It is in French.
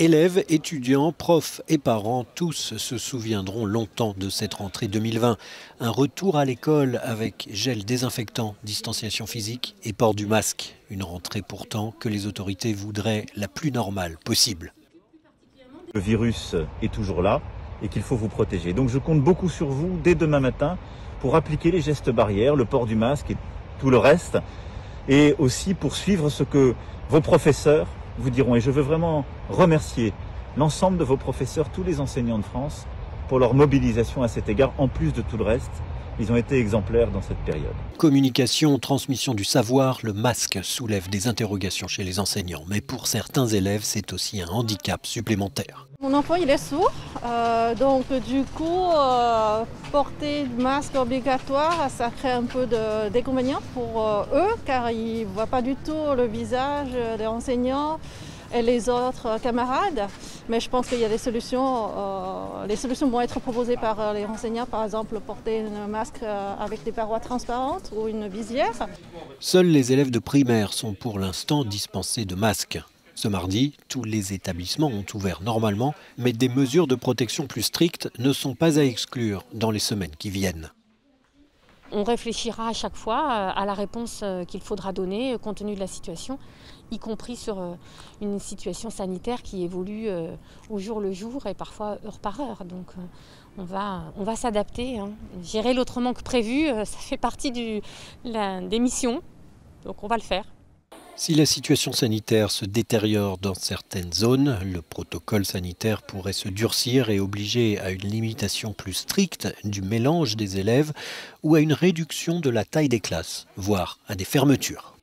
Élèves, étudiants, profs et parents, tous se souviendront longtemps de cette rentrée 2020. Un retour à l'école avec gel désinfectant, distanciation physique et port du masque. Une rentrée pourtant que les autorités voudraient la plus normale possible. Le virus est toujours là et qu'il faut vous protéger. Donc je compte beaucoup sur vous dès demain matin pour appliquer les gestes barrières, le port du masque et tout le reste. Et aussi pour suivre ce que vos professeurs vous diront. Et je veux vraiment remercier l'ensemble de vos professeurs, tous les enseignants de France, pour leur mobilisation à cet égard, en plus de tout le reste. Ils ont été exemplaires dans cette période. Communication, transmission du savoir, le masque soulève des interrogations chez les enseignants. Mais pour certains élèves, c'est aussi un handicap supplémentaire. Mon enfant, il est sourd, donc du coup, porter le masque obligatoire, ça crée un peu d'inconvénients pour eux, car ils ne voient pas du tout le visage des enseignants et les autres camarades. Mais je pense qu'il y a des solutions. Les solutions vont être proposées par les enseignants, par exemple porter un masque avec des parois transparentes ou une visière. Seuls les élèves de primaire sont pour l'instant dispensés de masques. Ce mardi, tous les établissements ont ouvert normalement, mais des mesures de protection plus strictes ne sont pas à exclure dans les semaines qui viennent. On réfléchira à chaque fois à la réponse qu'il faudra donner compte tenu de la situation, y compris sur une situation sanitaire qui évolue au jour le jour et parfois heure par heure. Donc on va s'adapter. Gérer l'autrement que prévu, ça fait partie des missions, donc on va le faire. Si la situation sanitaire se détériore dans certaines zones, le protocole sanitaire pourrait se durcir et obliger à une limitation plus stricte du mélange des élèves ou à une réduction de la taille des classes, voire à des fermetures.